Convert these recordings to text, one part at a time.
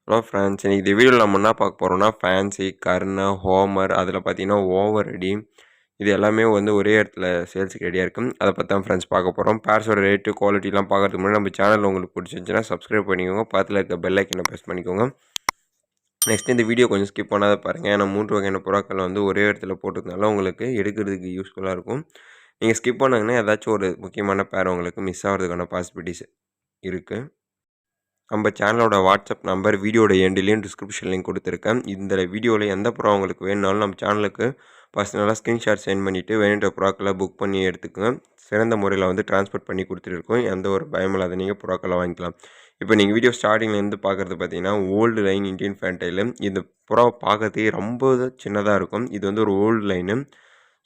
Hello friends, இன்னைக்கு இந்த வீடியோவில் நம்ம என்ன பார்க்க போகிறோம்னா ஃபேன்சி, கர்ண, ஹோமர் அதில் பார்த்தீங்கன்னா ஓவர் ரெடி இது எல்லாமே வந்து ஒரே இடத்துல சேல்ஸுக்கு ரெடியாக இருக்கும். அதை பற்றி தான் ஃப்ரெண்ட்ஸ் பார்க்க போகிறோம். பேர்ஸோட ரேட்டு குவாலிட்டிலாம் பார்க்கறதுக்கு முன்னாடி நம்ம சேனல் உங்களுக்கு பிடிச்சிருந்துச்சுன்னா சப்ஸ்கிரைப் பண்ணிக்கோங்க. பக்கத்தில் இருக்க பெல் ஐக்கனை ப்ரெஸ் பண்ணிக்கோங்க. நெக்ஸ்ட் இந்த வீடியோ கொஞ்சம் ஸ்கிப் பண்ணாத பாருங்கள். ஏன்னா 3 வகையான புறாக்கள் வந்து ஒரே இடத்துல போட்டதுனால உங்களுக்கு எடுக்கிறதுக்கு யூஸ்ஃபுல்லாக இருக்கும். நீங்கள் ஸ்கிப் பண்ணாங்கன்னா ஏதாச்சும் ஒரு முக்கியமான பேர் உங்களுக்கு மிஸ் ஆகிறதுக்கான பாசிபிலிட்டிஸ் இருக்குது. நம்ம சேனலோட வாட்ஸ்அப் நம்பர் வீடியோட எண்ட்லேயும் டிஸ்கிரிப்ஷன்லையும் கொடுத்துருக்கேன். இந்த வீடியோவில் எந்த புறா உங்களுக்கு வேணுனாலும் நம்ம சேனலுக்கு பர்சனலாக ஸ்க்ரீன்ஷாட் சென்ட் பண்ணிவிட்டு வேணுன்ற புறாக்களை புக் பண்ணி எடுத்துக்கோங்க. சிறந்த முறையில் வந்து டிரான்ஸ்போர்ட் பண்ணி கொடுத்துருக்கோம். எந்த ஒரு பயமும் இல்லாத நீங்கள் புறாக்களை வாங்கிக்கலாம். இப்போ நீங்கள் வீடியோ ஸ்டார்டிங்லேருந்து பார்க்குறது பார்த்தீங்கன்னா ஓல்டு லைன் இண்டியன் ஃபேன்டைலு. இந்த புறாவை பார்க்கறதுக்கே ரொம்ப சின்னதாக இருக்கும். இது வந்து ஒரு ஓல்டு லைனு.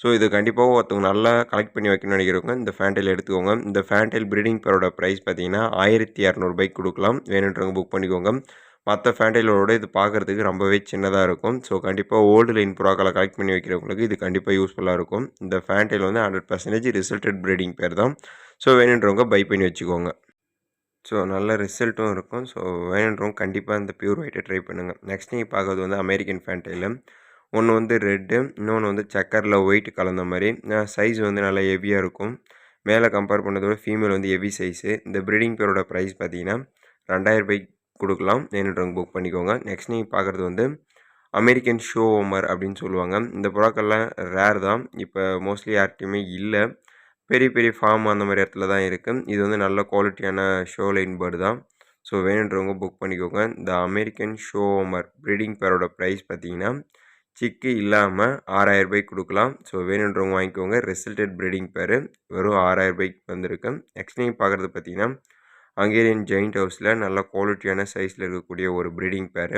ஸோ இது கண்டிப்பாக ஒருத்தவங்க நல்லா கலெக்ட் பண்ணி வைக்கணும்னு நினைக்கிறவங்க இந்த ஃபேன்டைல் எடுத்துக்கோங்க. இந்த ஃபேன்டைல் ப்ரீடிங் பேரோட ப்ரைஸ் பார்த்தீங்கன்னா 1200 கொடுக்கலாம். வேணுன்றவங்க புக் பண்ணிக்கோங்க. மற்ற ஃபேன்டைலோட இது பார்க்குறதுக்கு ரொம்பவே சின்னதாக இருக்கும். ஸோ கண்டிப்பாக ஓல்டு லைன் புறாக்களை கலெக்ட் பண்ணி வைக்கிறவங்களுக்கு இது கண்டிப்பாக யூஸ்ஃபுல்லாக இருக்கும். இந்த ஃபேன்டைல் வந்து 100% ரிசல்டட் ப்ரீடிங் பேர் தான். ஸோ வேணுன்றவங்க பை பண்ணி வச்சுக்கோங்க. ஸோ நல்ல ரிசல்ட்டும் இருக்கும். ஸோ வேணுன்றவங்க கண்டிப்பாக இந்த பியூர் ஒயிட்டை ட்ரை பண்ணுங்கள். நெக்ஸ்ட் நீங்கள் பார்க்குறது வந்து அமெரிக்கன் ஃபேன்டைலு. ஒன்று வந்து ரெட்டு, இன்னொன்று வந்து செக்கரில் ஒயிட் கலந்த மாதிரி. சைஸ் வந்து நல்லா ஹெவியாக இருக்கும். மேலே கம்பேர் பண்ணதோட ஃபீமேல் வந்து ஹெவி சைஸு. இந்த ப்ரீடிங் பேரோட ப்ரைஸ் பார்த்தீங்கன்னா 2000 கொடுக்கலாம். வேணுன்றவங்க புக் பண்ணிக்கோங்க. நெக்ஸ்ட் நீங்கள் பார்க்குறது வந்து அமெரிக்கன் ஷோ ஓமர் அப்படின்னு சொல்லுவாங்க. இந்த புறாக்கள்லாம் ரேர் தான். இப்போ மோஸ்ட்லி யார்கிட்டையுமே இல்லை. பெரிய பெரிய ஃபார்ம் அந்த மாதிரி இடத்துல தான் இருக்குது. இது வந்து நல்ல குவாலிட்டியான ஷோ லைன் பேர்டு தான். ஸோ வேணுன்றவங்க புக் பண்ணிக்கோங்க. இந்த அமெரிக்கன் ஷோ ஓமர் ப்ரீடிங் பேரோட ப்ரைஸ் பார்த்தீங்கன்னா சிக்கு இல்லாமல் 6000 கொடுக்கலாம். ஸோ வேணுன்றவங்க வாங்கிக்கோங்க. ரிசல்டட் ப்ரீடிங் பேர் வெறும் 6000 வந்திருக்கு. நெக்ஸ்ட் நீங்கள் பார்க்குறது பார்த்தீங்கன்னா ஹங்கேரியன் ஜெயிண்ட் ஹவுஸில் நல்ல குவாலிட்டியான சைஸில் இருக்கக்கூடிய ஒரு ப்ரீடிங் பேர்.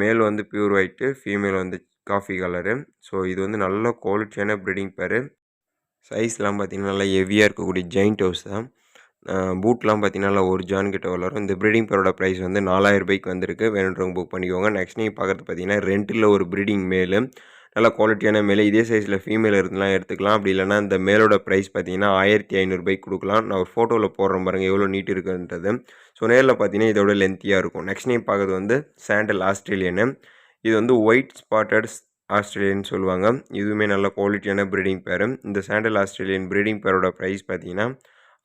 மேல் வந்து பியூர் ஒயிட்டு, ஃபீமேல் வந்து காஃபி கலரு. ஸோ இது வந்து நல்ல குவாலிட்டியான ப்ரீடிங் பேர். சைஸ்லாம் பார்த்திங்கன்னா நல்லா ஹெவியாக இருக்கக்கூடிய ஜெயிண்ட் ஹவுஸ் தான். பூட்லாம் பார்த்திங்கன்னா நல்லா ஒரு ஜான் கிட்ட வளரும். இந்த ப்ரீடிங் பேரோட ப்ரைஸ் வந்து 4000 வந்திருக்கு. வேணுன்றவங்க புக் பண்ணிக்கோங்க. நெக்ஸ்ட் நீங்கள் பார்க்குறது பார்த்தீங்கன்னா ரெண்டில் ஒரு ப்ரீடிங் மேலு. நல்லா குவாலிட்டியான மேலு. இதே சைஸில் ஃபீமேல் இருந்தாலும் எடுத்துக்கலாம். அப்படி இல்லைனா இந்த மேலோட ப்ரைஸ் பார்த்தீங்கன்னா 1500 கொடுக்கலாம். நான் ஒரு ஃபோட்டோவில் போடுறேன் பாருங்கள் எவ்வளோ நீட் இருக்குன்றது. ஸோ நேரில் பார்த்தீங்கன்னா இதோட லென்த்தியாக இருக்கும். நெக்ஸ்ட் நீங்கள் பார்க்குறது வந்து சாண்டல் ஆஸ்திரேலியனு. இது வந்து ஒயிட் ஸ்பாட்டட்ஸ் ஆஸ்திரேலியன் சொல்லுவாங்க. இதுவுமே நல்ல குவாலிட்டியான ப்ரீடிங் பேர். இந்த சாண்டல் ஆஸ்திரேலியன் ப்ரீடிங் பேரோட ப்ரைஸ் பார்த்தீங்கன்னா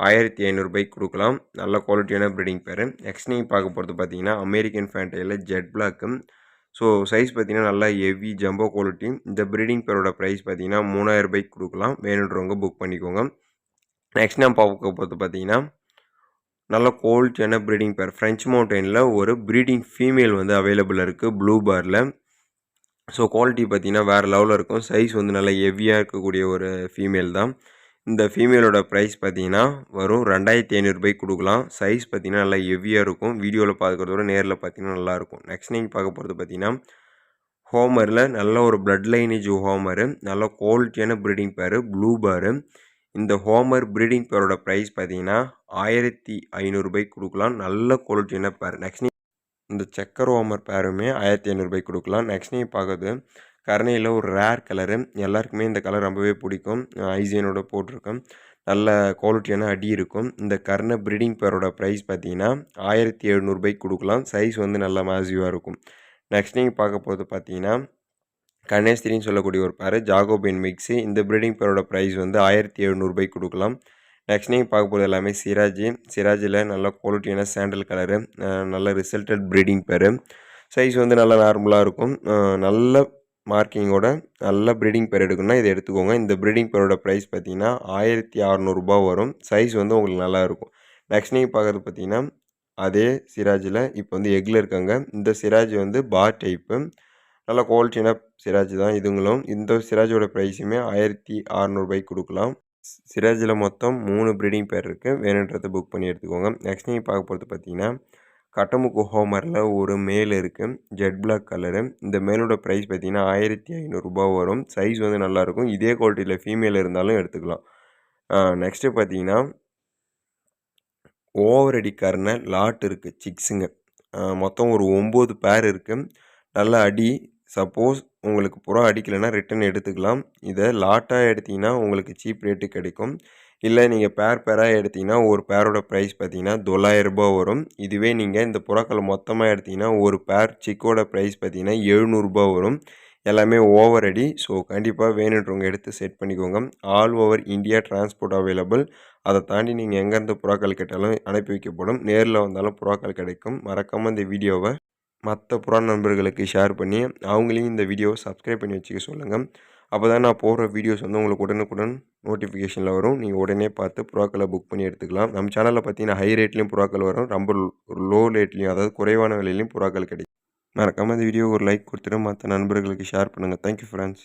1500 கொடுக்கலாம். நல்ல குவாலிட்டியான ப்ரீடிங் பேர். நெக்ஸ்ட் நீங்கள் பார்க்க போகிறது பார்த்தீங்கன்னா அமெரிக்கன் ஃபேன்டைலில் ஜெட் பிளாக்கு. ஸோ சைஸ் பார்த்தீங்கன்னா நல்லா ஹெவி ஜம்போ குவாலிட்டி. இந்த ப்ரீடிங் பேரோட ப்ரைஸ் பார்த்தீங்கன்னா 3000 கொடுக்கலாம். வேணுன்றவங்க புக் பண்ணிக்கோங்க. நெக்ஸ்ட் நான் பார்க்க போகிறது பார்த்தீங்கன்னா நல்ல குவாலிட்டியான ப்ரீடிங் பேர். ஃப்ரெஞ்ச் மவுண்டனில் ஒரு ப்ரீடிங் ஃபீமேல் வந்து அவைலபிள் இருக்குது ப்ளூ பாரில். ஸோ குவாலிட்டி பார்த்தீங்கன்னா வேறு லெவலில் இருக்கும். சைஸ் வந்து நல்லா ஹெவியாக இருக்கக்கூடிய ஒரு ஃபீமேல் தான். இந்த ஃபீமேலோட ப்ரைஸ் பார்த்தீங்கன்னா வரும் 2500 கொடுக்கலாம். சைஸ் பார்த்தீங்கன்னா நல்லா ஹெவியாக இருக்கும். வீடியோவில் பார்க்குறத விட நேரில் பார்த்தீங்கன்னா நல்லாயிருக்கும். நெக்ஸ்ட் நீங்கள் பார்க்க போகிறது பார்த்தீங்கன்னா ஹோமரில் நல்ல ஒரு பிளட் லைனேஜ் ஹோமரு. நல்ல குவாலிட்டியான ப்ரீடிங் பேர் ப்ளூ பாரு. இந்த ஹோமர் ப்ரீடிங் பேரோட ப்ரைஸ் பார்த்தீங்கன்னா 1500 கொடுக்கலாம். நல்ல குவாலிட்டியான பேர். நெக்ஸ்ட் இந்த செக்கர் ஹோமர் பேருமே 1500 கொடுக்கலாம். நெக்ஸ்ட் நீங்கள் பார்க்குறது கருணையில் ஒரு ரேர் கலரு. எல்லாருக்குமே இந்த கலர் ரொம்பவே பிடிக்கும். ஐசியனோட போட்டிருக்கேன். நல்ல குவாலிட்டியான அடி இருக்கும். இந்த கர்ண ப்ரீடிங் பேரோட ப்ரைஸ் பார்த்தீங்கன்னா 1700 கொடுக்கலாம். சைஸ் வந்து நல்லா மேசிவாக இருக்கும். நெக்ஸ்ட் நீங்கள் பார்க்க போகிறது பார்த்தீங்கன்னா கணேஸ்திரின்னு சொல்லக்கூடிய ஒரு பேர் ஜாகோபின் மிக்ஸு. இந்த ப்ரீடிங் பேரோட ப்ரைஸ் வந்து 1700 கொடுக்கலாம். நெக்ஸ்ட் நீங்கள் பார்க்க போகிறது எல்லாமே சிராஜி. சிராஜில் நல்ல குவாலிட்டியான சாண்டல் கலரு. நல்ல ரிசல்டட் ப்ரீடிங் பேர். சைஸ் வந்து நல்லா நார்மலாக இருக்கும். நல்ல மார்க்கிங்கோட நல்ல ப்ரீடிங் பேர் எடுக்கணும்னா இதை எடுத்துக்கோங்க. இந்த ப்ரீடிங் பேரோட ப்ரைஸ் பார்த்தீங்கன்னா 1600 வரும். சைஸ் வந்து உங்களுக்கு நல்லா இருக்கும். நெக்ஸ்ட் நீங்கள் பார்க்குறது பார்த்தீங்கன்னா அதே சிராஜில் இப்போ வந்து எக்கில் இருக்காங்க. இந்த சிராஜ் வந்து பார் டைப்பு. நல்ல குவாலிட்டியான சிராஜ் தான் இதுங்களும். இந்த சிராஜோட ப்ரைஸுமே 1600 கொடுக்கலாம். சிராஜில் மொத்தம் 3 ப்ரீடிங் பேர் இருக்குது. வேணுன்றதை புக் பண்ணி எடுத்துக்கோங்க. நெக்ஸ்ட் நீங்கள் பார்க்க போகிறது பார்த்தீங்கன்னா கட்டமுக்கு ஹோமரில் ஒரு மேல் இருக்குது. Jet black colour. இந்த மேலோட ப்ரைஸ் பார்த்தீங்கன்னா 1500 வரும். சைஸ் வந்து நல்லாயிருக்கும். இதே குவாலிட்டியில் ஃபீமேல் இருந்தாலும் எடுத்துக்கலாம். நெக்ஸ்ட்டு பார்த்தீங்கன்னா ஓவர் அடிக்காரன லாட் இருக்குது சிக்ஸுங்க. மொத்தம் ஒரு 9 பேர் இருக்குது. நல்ல அடி. சப்போஸ் உங்களுக்கு புறா அடிக்கலைன்னா ரிட்டன் எடுத்துக்கலாம். இதை லாட்டாக எடுத்திங்கன்னா உங்களுக்கு சீப் ரேட்டு கிடைக்கும். இல்ல நீங்க பேரா எடுத்தீங்கன்னா, ஒரு பேரோட பிரைஸ் பார்த்தீங்கன்னா, ரூ. 900 வரும். இதுவே நீங்க இந்த புறாக்கள மொத்தமா எடுத்தீங்கன்னா, ஒரு பேர் சிக்கோட பிரைஸ் பார்த்தீங்கன்னா, ரூ. 700 வரும். எல்லாமே ஓவர் ரெடி. ஸோ, கண்டிப்பா வேணுன்றவங்க எடுத்து செட் பண்ணிக்கோங்க. All over India transport available. அத தாண்டி நீங்க எங்கேருந்து புறாக்கள் கேட்டாலும் அனுப்பி வைக்கப்படும். நேர்ல வந்தாலும் புறாக்கள் கிடைக்கும். மறக்காம இந்த வீடியோவ மத்த புறா நண்பர்களுக்கு ஷேர் பண்ணி, அவங்களையும் இந்த வீடியோவ சப்ஸ்கிரைப் பண்ணி வச்சுக்க சொல்லுங்க. அப்பதான் நான் போடுற வீடியோஸ் வந்து உங்களுக்கு உடனுக்குடன் நோட்டிஃபிகேஷன்ல வரும். நீங்க உடனே பார்த்து புறாக்கள புக் பண்ணி எடுத்துக்கலாம். நம்ம சேனல்ல பார்த்தீங்கன்னா, ஹை ரேட்லயும் புறாக்கள் வரும். ரொம்ப லோ ரேட்லயும் அதாவது குறைவான விலையிலயும் புறாக்கள் கிடைக்கும். மறக்காம இந்த வீடியோவுக்கு ஒரு லைக் குடுத்துட்டு மத்த நண்பர்களுக்கு ஷேர் பண்ணுங்க. Thank you friends.